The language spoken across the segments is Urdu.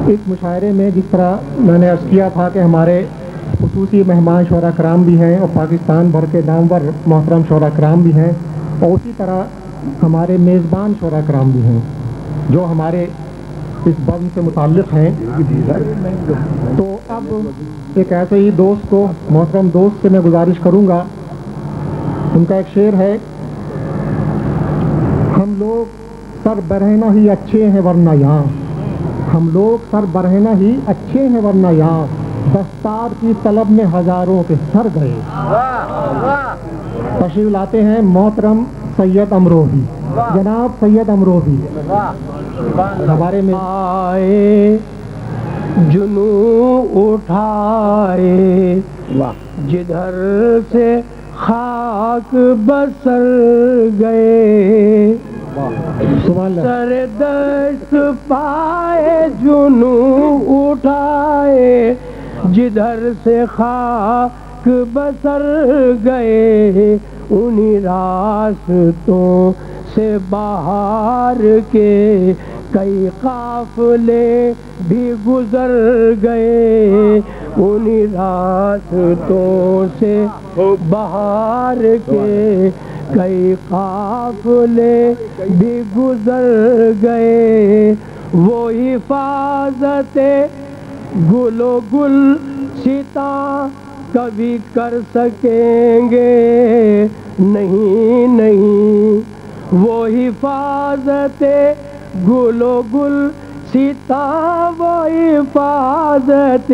اس مشاعرے میں جس طرح میں نے عرض کیا تھا کہ ہمارے خصوصی مہمان شعراء کرام بھی ہیں اور پاکستان بھر کے نامور محترم شعراء کرام بھی ہیں، اور اسی طرح ہمارے میزبان شعراء کرام بھی ہیں جو ہمارے اس بزم سے متعلق ہیں۔ تو اب ایک ایسے ہی دوست کو، محترم دوست سے میں گزارش کروں گا، ان کا ایک شعر ہے: ہم لوگ سر برہنہ ہی اچھے ہیں ورنہ یہاں، ہم لوگ سر برہنہ ہی اچھے ہیں ورنہ یہاں، دستار کی طلب میں ہزاروں کے سر گئے۔ تشریف لاتے ہیں محترم سید امروہی، جناب سید امروہی ہمارے میں آئے جنوں اٹھائے جدھر سے خاک بسر گئے، سر دست پائے جنوں اٹھائے جدھر سے خاک بسر گئے، انہی راستوں سے باہر کے کئی قافلے بھی گزر گئے، انہی راستوں سے باہر کے کئی قافلے بھی گزر گئے، وہ حفاظت گل و گلستاں کبھی کر سکیں گے نہیں نہیں، وہ حفاظت گل و گلستاں، وہ حفاظت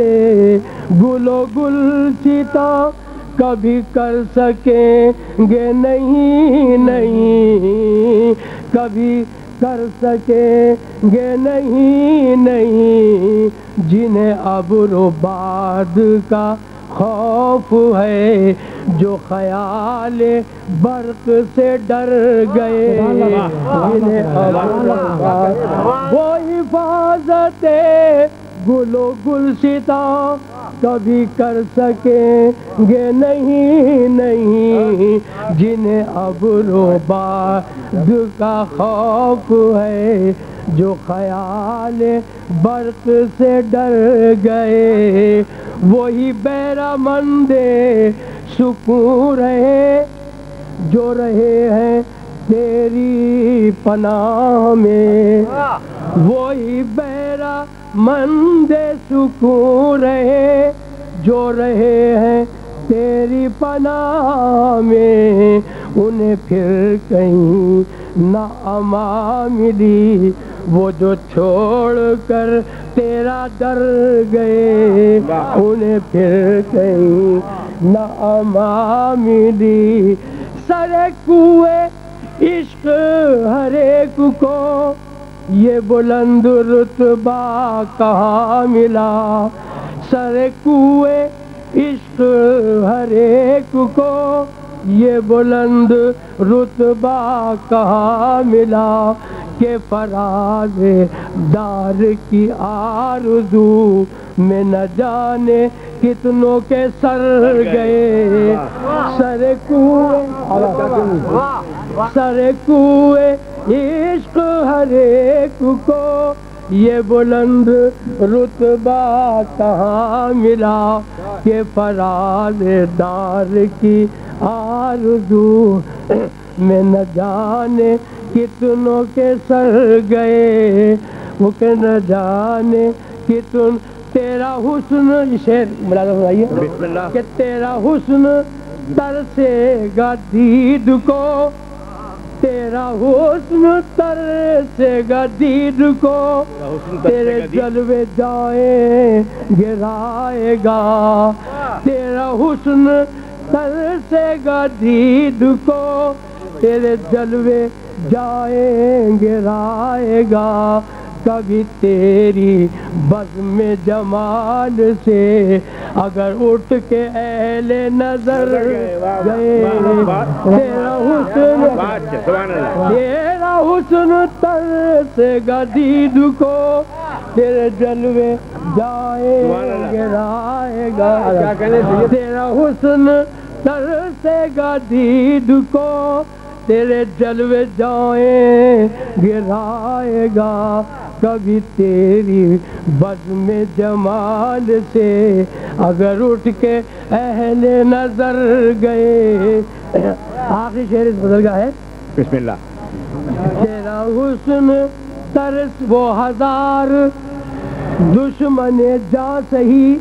گل و گلستاں کبھی کر سکیں گے نہیں نہیں، کبھی کر سکیں گے نہیں نہیں، جنہیں ابر و باد کا خوف ہے، جو خیال برق سے ڈر گئے، جنہیں ابر و باد، وہ حفاظت گل و گلستاں کبھی کر سکیں گے نہیں نہیں، جنہیں ابر و باد کا خوف ہے، جو خیال برق سے ڈر گئے، وہی بیرمند سکون رہے جو رہے ہیں تیری پناہ میں، وہی بیرمند سکون رہے جو رہے ہیں تیری پناہ میں، انہیں پھر کہیں نہ امان ملی، وہ جو چھوڑ کر تیرا در گئے، انہیں پھر کہیں نہ امان ملی، سر کوئے عشق ہر ایک کو یہ بلند رتبہ کہاں ملا، سر کوئے عشق ہر ایک کو یہ بلند رتبہ کہاں ملا، کہ فراز دار کی آرزو میں نہ جانے کتنوں کے سر گئے، سر کوئے عشق ہر ایک کو یہ بلند رتبہ کہاں ملا، کہ فراز دار کی آرزو میں نہ جانے کتنوں کے سر گئے، وہ کہ نہ جانے کتن تیرا حسن، شعر ملازم بنائیے، کہ تیرا حسن ترسے گا دید کو، تیرا حسن ترسے گا دید کو، تیرے جلوے جائیں گرائے گا، تیرا حسن ترسے گا دید کو، تیرے جلوے جائیں گرائے گا، کبھی تیری بزم جمال سے اگر اٹھ کے اہل نظر گئے، تیرا حسن ترسے گا دید کو، تیرے جلوے جائیں گرائے گا، تیرا حسن ترسے گا دید کو، تیرے جلوے جائیں گرائے گا، کبھی تیری بزم جمال سے اگر اٹھ کے اہل نظر گئے. آخری شعر اس غزل کا ہے. بسم اللہ. تیرا حسن ترس وہ ہزار دشمن جا سہی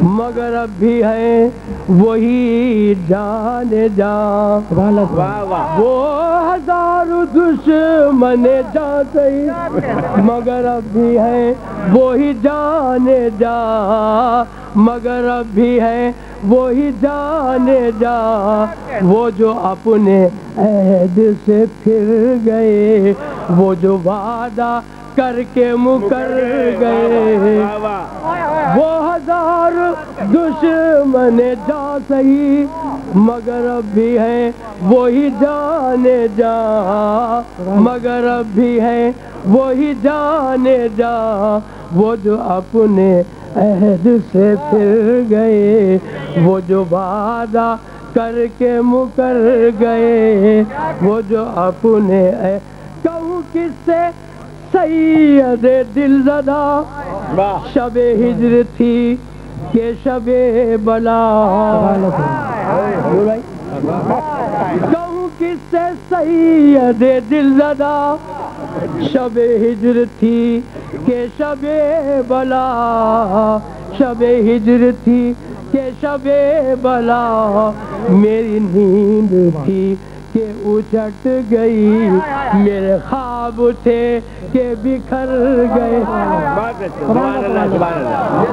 مگر اب بھی ہے وہی جان جا. وہ ہزار دشمن جا سہی مگر اب بھی ہے وہی جان جا. مگر اب بھی ہے وہی جان جا. وہ جو اپنے عہد سے پھر گئے وہ جو وعدہ کر کے مکر گئے. وہ ہزار دشمن جا سہی مگر اب بھی ہے وہی جان جا. مگر اب بھی ہے وہی جان جا. وہ جو اپنے عہد سے پھر گئے وہ جو وعدہ کر کے مکر گئے. وہ جو اپنے کہوں کس سے سید دل زدہ شب ہجر تھی کہ شب بلا. کہوں کس سے سید دل زدہ شب ہجر تھی کہ شب بلا. شب ہجر تھی کہ شب بلا. میری نیند تھی کہ اچٹ گئی میرے خواب تھے کہ بکھر گئے. سبحان اللہ.